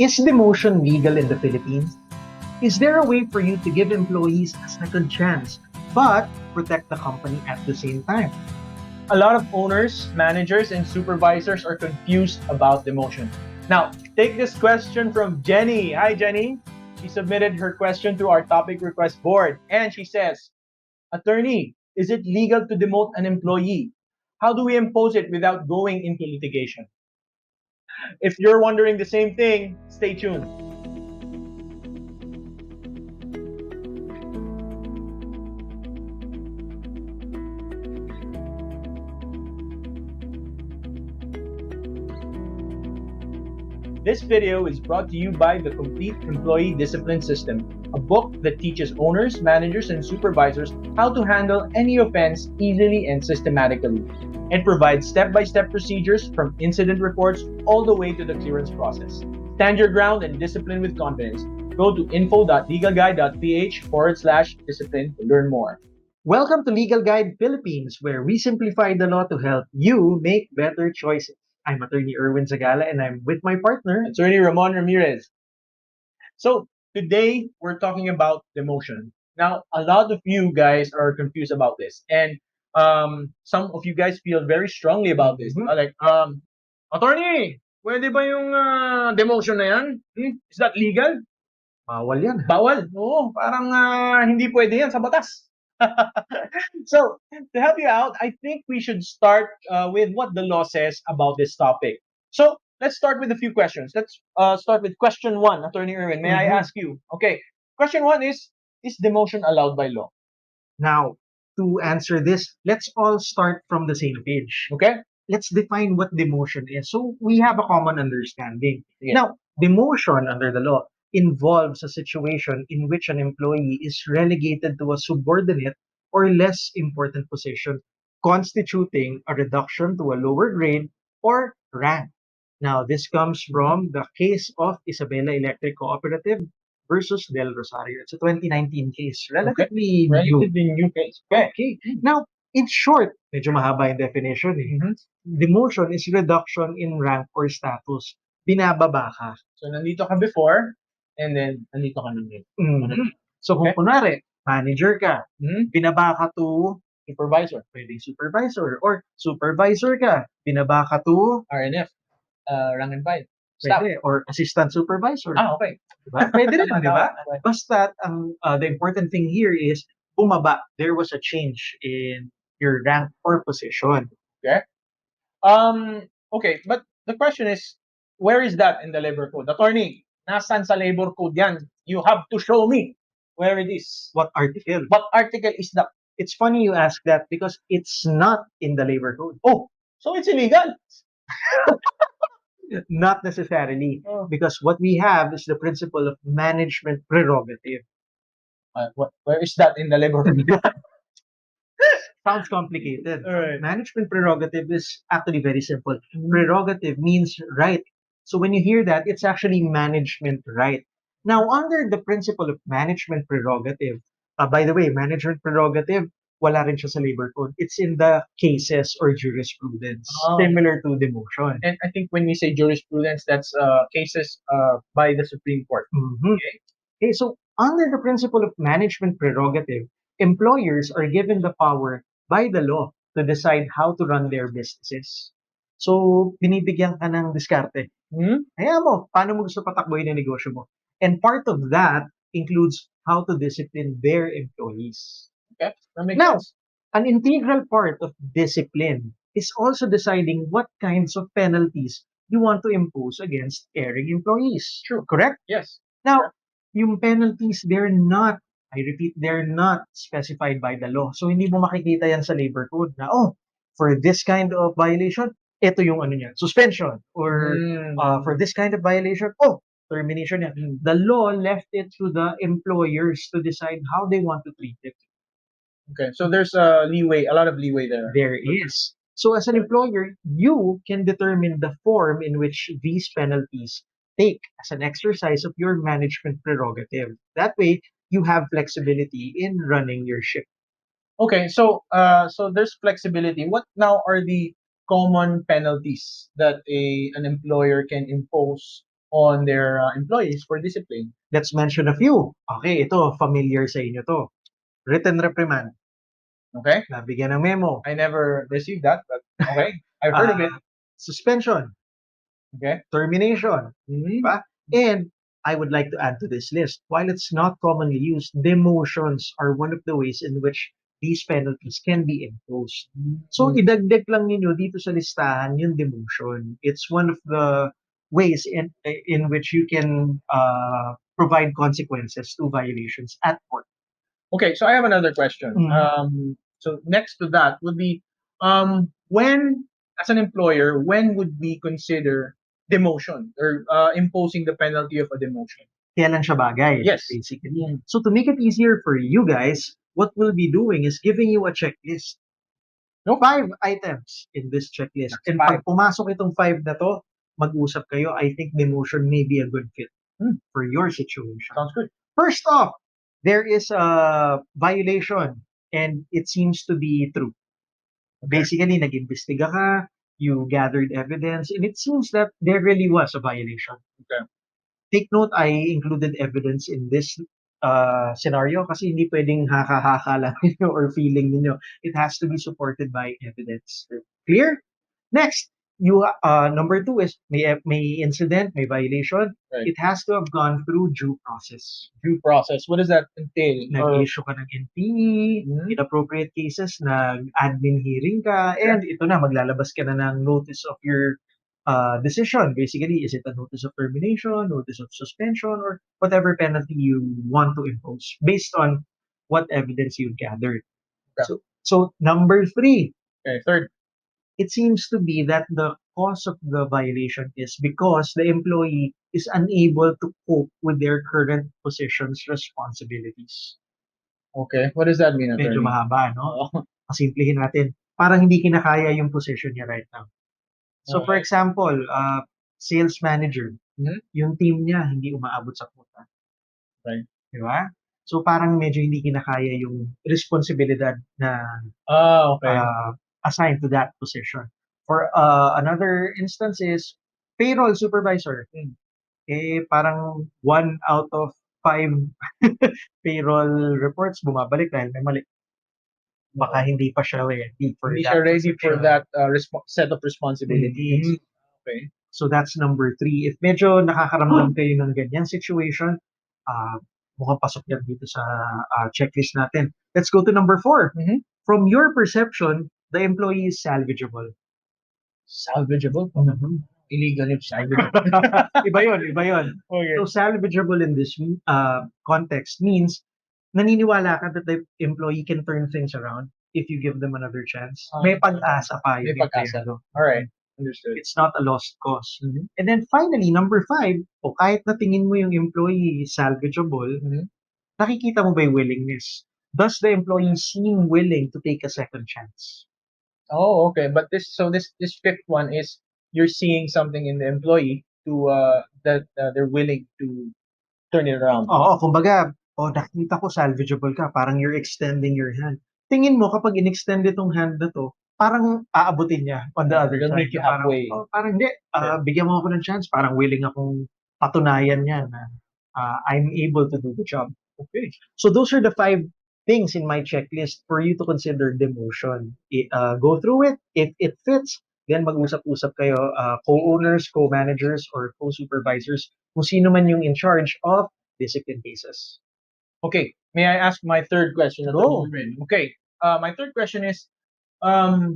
Is demotion legal in the Philippines? Is there a way for you to give employees a second chance, but protect the company at the same time? A lot of owners, managers, and supervisors are confused about demotion. Now, take this question from Jenny. Hi, Jenny. She submitted her question through our topic request board, and she says, Attorney, is it legal to demote an employee? How do we impose it without going into litigation? If you're wondering the same thing, stay tuned. This video is brought to you by the Complete Employee Discipline System, a book that teaches owners, managers, and supervisors how to handle any offense easily and systematically. It provides step-by-step procedures from incident reports all the way to the clearance process. Stand your ground and discipline with confidence. Go to info.legalguide.ph/discipline to learn more. Welcome to Legal Guide Philippines, where we simplify the law to help you make better choices. I'm Attorney Erwin Zagala, and I'm with my partner. Attorney Ramon Ramirez. So today we're talking about demotion. Now, a lot of you guys are confused about this, and some of you guys feel very strongly about this. Mhm. Like, attorney, pwede ba yung demotion na yan? Is that legal? Bawal yan. Bawal. Oo, parang hindi pwede yan sa batas. So, to help you out, I think we should start with what the law says about this topic. So, let's start with a few questions. Let's start with question one, Attorney Irwin. May I Mhm. ask you? Okay, question one is demotion allowed by law? Now, to answer this, let's all start from the same page. Okay? Let's define what demotion is so we have a common understanding. Yes. Now, demotion under the law involves a situation in which an employee is relegated to a subordinate or less important position, constituting a reduction to a lower grade or rank. Now, this comes from the case of Isabela Electric Cooperative versus Del Rosario. It's a 2019 case, relatively new. Relatively new case. Okay. Okay. Now, in short, medyo mahaba yung definition eh. Mhm. Demotion is reduction in rank or status. Binababa ka. So, nandito ka before, and then nandito ka na ngayon. Mhm. So kung Okay. kunwari, manager ka, Mhm. binaba ka to Supervisor, pwedeng supervisor, or supervisor ka, binaba ka to RNF, rank and file, staff. pwede, or assistant supervisor. Okay. Diba? Pwede rin, Tama, di ba? tama. Okay. Basta, the important thing here is, bumaba. There was a change in your rank or position. Okay. Okay, but the question is, where is that in the labor code? Attorney, nasan sa labor code yan? You have to show me where it is. What article? What article is that? It's funny you ask that because it's not in the labor code. Oh, so it's illegal. Not necessarily, Oh. because what we have is the principle of management prerogative. Where is that in the labor code? Sounds complicated. Alright. Management prerogative is actually very simple. Mhm. Prerogative means right. So when you hear that, it's actually management right. Now, under the principle of management prerogative, by the way, management prerogative, wala rin siya sa labor code. It's in the cases or jurisprudence, Oh. similar to demotion. And I think when we say jurisprudence, that's cases by the Supreme Court. Mhm. Okay, so under the principle of management prerogative, employers are given the power by the law to decide how to run their businesses. So, binibigyan ka ng diskarte. Hmm? Kaya mo, paano mo gusto patakbuhin yung negosyo mo? And part of that includes how to discipline their employees. Okay, that makes Now, sense. an integral part of discipline is also deciding what kinds of penalties you want to impose against erring employees. True. Correct? Yes. Now, yung penalties, I repeat, they're not specified by the law. So, hindi mo makikita yan sa labor code na, oh, for this kind of violation, ito yung ano niyan, suspension. Or for this kind of violation, oh, termination yan. Mm. The law left it to the employers to decide how they want to treat it. Okay, so there's a lot of leeway there. There is. So as an employer, you can determine the form in which these penalties take as an exercise of your management prerogative. That way, you have flexibility in running your ship. Okay, so there's flexibility. What now are the common penalties that an employer can impose on their employees for discipline. Let's mention a few. Okay, ito, familiar sa inyo to. Written reprimand. Okay? Nabigyan ng memo. I never received that, but okay. I've heard of it. Suspension. Okay? Termination. Mhm. Diba? And I would like to add to this list, while it's not commonly used, demotions are one of the ways in which these penalties can be imposed. So, idagdag lang ninyo dito sa listahan yung demotion. It's one of the ways in which you can provide consequences to violations at court. Okay, so I have another question. So next to that would be, when, as an employer, when would we consider demotion or imposing the penalty of a demotion? Kailan siya bagay, Yes. basically. So, to make it easier for you guys, what we'll be doing is giving you a checklist. No, 5 items in this checklist. That's And five. pag pumasok itong 5 na to, mag-usap kayo, I think demotion may be a good fit for your situation. Sounds good. First off, there is a violation and it seems to be true. Basically, nag-imbestiga ka, you gathered evidence, and it seems that there really was a violation. Okay. Take note, I included evidence in this scenario kasi hindi pwedeng haka-haka lang ninyo or feeling ninyo. It has to be supported by evidence. Clear? Next, number 2 is may incident, may violation. Right. It has to have gone through due process. Due process. What does that entail? Nag-issue ka ng NPE, in appropriate cases, nag-admin hearing ka, and ito na, maglalabas ka na ng notice of your decision. Basically, is it a notice of termination, notice of suspension, or whatever penalty you want to impose based on what evidence you gathered. Okay. So number 3, Okay, third. it seems to be that the cause of the violation is because the employee is unable to cope with their current position's responsibilities. Okay, what does that mean, Medyo attorney? mahaba, no? Pasimplihin natin. Parang hindi kinakaya yung position niya right now. So, for Okay. example, sales manager, yung team niya hindi umaabot sa quota. Right. Di ba? So, parang medyo hindi kinakaya yung responsibilidad na Okay. assigned to that position. For another instance is payroll supervisor. Eh, parang 1 out of 5 payroll reports bumabalik dahil may mali. Baka hindi pa siya ready for Hindi that siya ready for position. that set of responsibilities. Okay. So that's number 3. If medyo nakakaramdam kayo ng ganyang situation, mukhang pasok yan dito sa checklist natin. Let's go to number 4. From your perception, the employee is salvageable. Salvageable? Illegal yung salvageable. Iba yun. Okay. So salvageable in this context means naniniwala ka that the employee can turn things around if you give them another chance. May pag-asa pa May yung pag-asa. empleyado. Alright, understood. It's not a lost cause. And then finally, number 5, o kahit na tingin mo yung employee salvageable, nakikita mo ba yung willingness? Does the employee seem willing to take a second chance? Oh, okay. But this fifth one is you're seeing something in the employee to that they're willing to turn it around. Oo, kumbaga, nakita ko salvageable ka, parang you're extending your hand. Tingin mo kapag in-extend itong hand na to, parang aabutin niya on the other They'll side. meet you Parang, halfway. parang hindi, bigyan mo ako ng chance, parang willing akong patunayan niya na I'm able to do the job. Okay. So those are the 5 things in my checklist for you to consider demotion. Go through it. If it fits, then mag-usap-usap kayo, co-owners, co-managers, or co-supervisors, kung sino man yung in charge of discipline cases. Okay, may I ask my third question? Go. Okay, my third question is,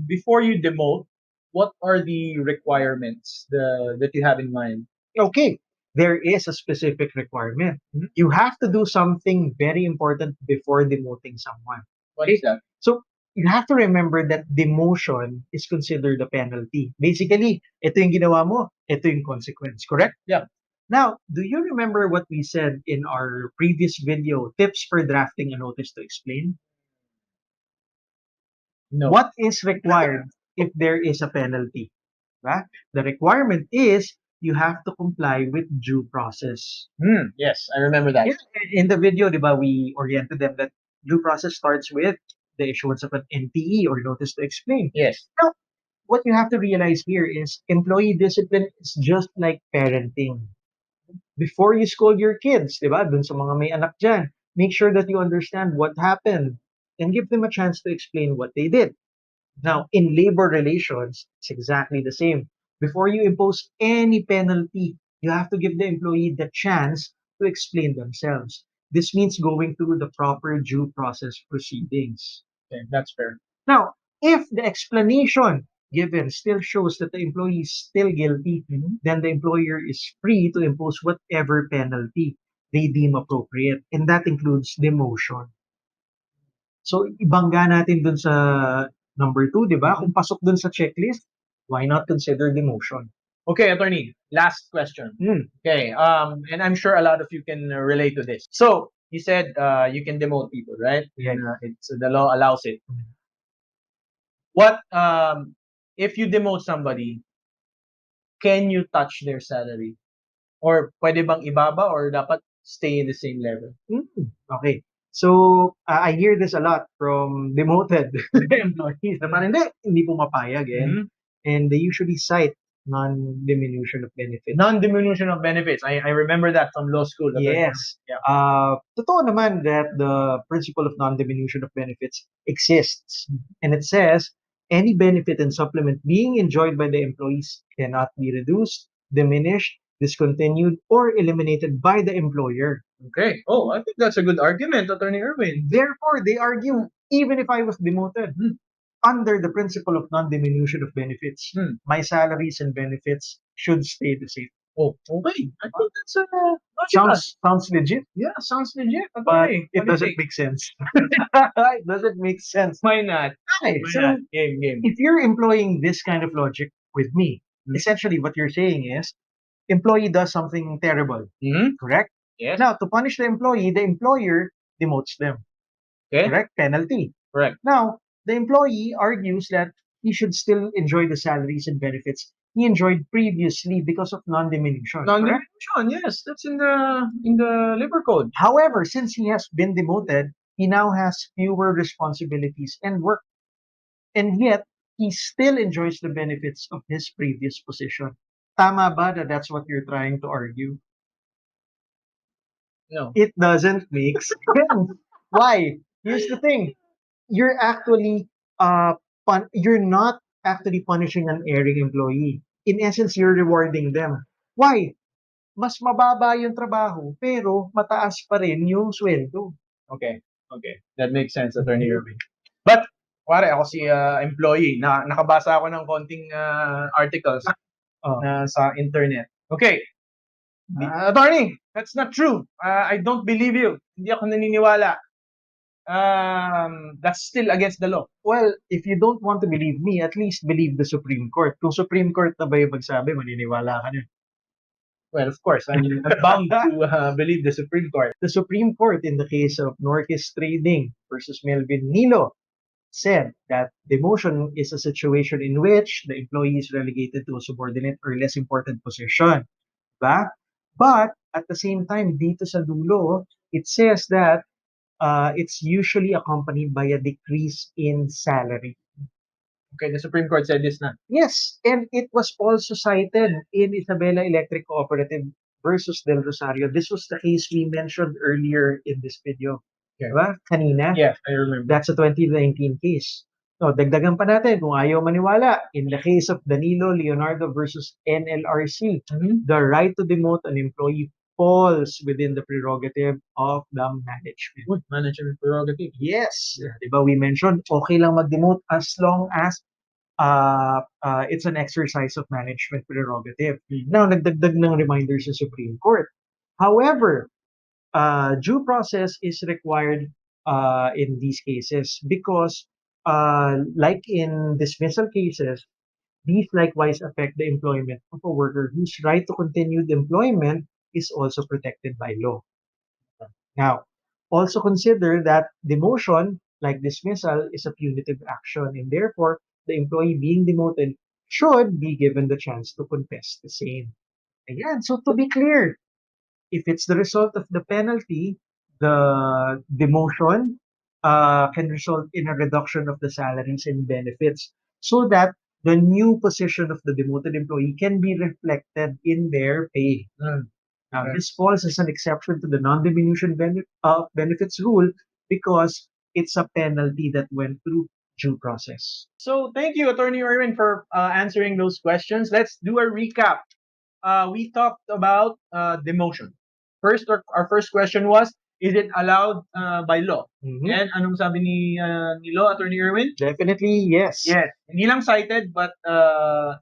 before you demote, what are the requirements that you have in mind? Okay, there is a specific requirement. You have to do something very important before demoting someone. What is that? So, you have to remember that demotion is considered a penalty. Basically, ito yung ginawa mo, ito yung consequence, correct? Yeah. Now, do you remember what we said in our previous video, tips for drafting a notice to explain? No. What is required if there is a penalty? Right? The requirement is you have to comply with due process. Yes, I remember that. Yeah, in the video, diba, we oriented them that due process starts with the issuance of an NPE or notice to explain. Yes. Now, what you have to realize here is employee discipline is just like parenting. Before you scold your kids, di ba? Dun sa mga may anak dyan, make sure that you understand what happened and give them a chance to explain what they did. Now, in labor relations, it's exactly the same. Before you impose any penalty, you have to give the employee the chance to explain themselves. This means going through the proper due process proceedings. Okay, that's fair. Now, if the explanation given still shows that the employee is still guilty, then the employer is free to impose whatever penalty they deem appropriate, and that includes demotion. So, ibangga natin dun sa number 2, di ba? Kung pasok dun sa checklist, why not consider demotion? Okay, attorney, last question. Hmm. Okay, and I'm sure a lot of you can relate to this. So, you said you can demote people, right? Yeah. It's the law allows it. What if you demote somebody, can you touch their salary? Or pwede bang ibaba or dapat stay in the same level? Okay. So, I hear this a lot from demoted employees na parang hindi pumapayag and they usually cite non-diminution of benefits. Non-diminution of benefits. I remember that from law school. Yes. Yeah. Totoo naman that the principle of non-diminution of benefits exists. And it says, any benefit and supplement being enjoyed by the employees cannot be reduced, diminished, discontinued, or eliminated by the employer. Okay. Oh, I think that's a good argument, Attorney Irwin. Therefore, they argue, even if I was demoted, under the principle of non-diminution of benefits, my salaries and benefits should stay the same. Oh, okay. I think that's logical. Sounds legit, Yeah, sounds legit. but Okay. it doesn't make sense. It doesn't make sense. Why not? Okay, Why so not? Game. if you're employing this kind of logic with me, essentially what you're saying is, employee does something terrible, correct? Yes. Now, to punish the employee, the employer demotes them. Okay. Correct? Penalty. Correct. Now, the employee argues that he should still enjoy the salaries and benefits he enjoyed previously because of non-diminution. Correct? Non-diminution, yes. That's in the labor code. However, since he has been demoted, he now has fewer responsibilities and work. And yet, he still enjoys the benefits of his previous position. Tama ba that that's what you're trying to argue? No. It doesn't make sense. Why? Here's the thing. You're actually you're not actually punishing an erring employee. In essence, you're rewarding them. Why? Mas mababa yung trabaho, pero mataas pa rin yung sweldo. Okay. That makes sense, Attorney Irving. But, pare, ako si employee. Nakabasa ako ng konting articles sa internet. Okay. Attorney, that's not true. I don't believe you. Hindi ako naniniwala. That's still against the law. Well, if you don't want to believe me, at least believe the Supreme Court. Kung Supreme Court na ba yung magsabi, maniniwala ka na. Well, of course, I'm bound to believe the Supreme Court. The Supreme Court, in the case of Norquist Trading versus Melvin Nilo, said that demotion is a situation in which the employee is relegated to a subordinate or less important position. Diba? But at the same time, dito sa dulo, it says that it's usually accompanied by a decrease in salary. Okay, the Supreme Court said this na. Yes, and it was also cited in Isabela Electric Cooperative versus Del Rosario. This was the case we mentioned earlier in this video. Okay. Diba? Kanina. Yes, I remember. That's a 2019 case. So, dagdagan pa natin kung ayaw maniwala. In the case of Danilo Leonardo versus NLRC, the right to demote an employee falls within the prerogative of the management. Management prerogative. Yes. Diba we mentioned, okay lang mag-demote as long as it's an exercise of management prerogative. Now, nagdagdag ng reminders sa Supreme Court. However, due process is required in these cases because, like in dismissal cases, these likewise affect the employment of a worker whose right to continued employment is also protected by law. Now, also consider that demotion, like dismissal, is a punitive action, and therefore, the employee being demoted should be given the chance to confess the same. Again, so to be clear, if it's the result of the penalty, the demotion can result in a reduction of the salaries and benefits so that the new position of the demoted employee can be reflected in their pay. This falls as an exception to the non-diminution benefits rule because it's a penalty that went through due process. So thank you, Attorney Erwin, for answering those questions. Let's do a recap. We talked about demotion. First, our first question was, is it allowed by law? Mhm. And anong sabi ni law, Attorney Erwin? Definitely yes. Yes. Hindi lang cited, but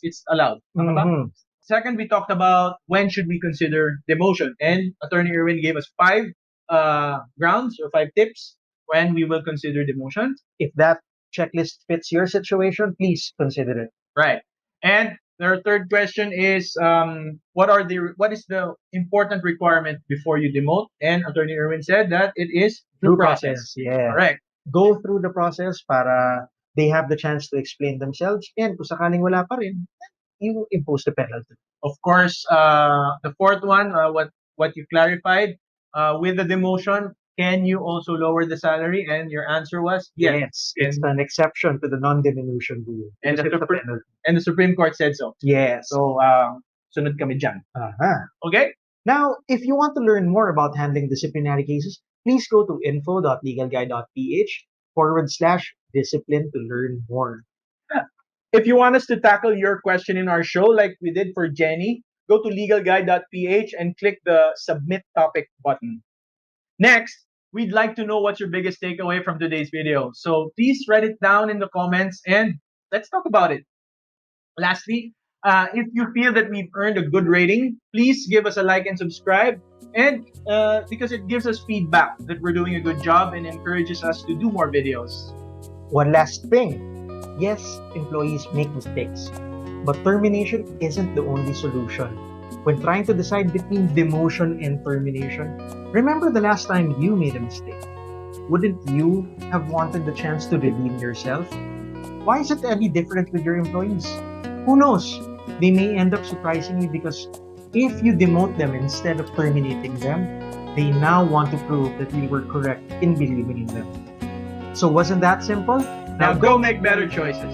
it's allowed. Tama ba? Mhm. Second, we talked about when should we consider demotion. And Attorney Erwin gave us 5 grounds or 5 tips when we will consider demotion. If that checklist fits your situation, please consider it. Right. And our third question is what is the important requirement before you demote? And Attorney Erwin said that it is due process. Yeah. Correct. Go through the process para they have the chance to explain themselves, and kung sakaling wala pa rin, you impose the penalty. Of course, the fourth one, what you clarified with the demotion, can you also lower the salary? And your answer was yes. It's an exception to the non-diminution rule. And Because the it's a Supre- penalty. And the Supreme Court said so. Yes. So, sunod kami dyan. Okay? Now, if you want to learn more about handling disciplinary cases, please go to info.legalguide.ph/discipline to learn more. If you want us to tackle your question in our show, like we did for Jenny, go to legalguide.ph and click the submit topic button. Next, we'd like to know what's your biggest takeaway from today's video. So please write it down in the comments and let's talk about it. Lastly, if you feel that we've earned a good rating, please give us a like and subscribe. And because it gives us feedback that we're doing a good job and encourages us to do more videos. One last thing. Yes, employees make mistakes, but termination isn't the only solution. When trying to decide between demotion and termination, remember the last time you made a mistake. Wouldn't you have wanted the chance to redeem yourself? Why is it any different with your employees? Who knows? They may end up surprising you because if you demote them instead of terminating them, they now want to prove that you were correct in believing in them. So wasn't that simple? Now go make better choices.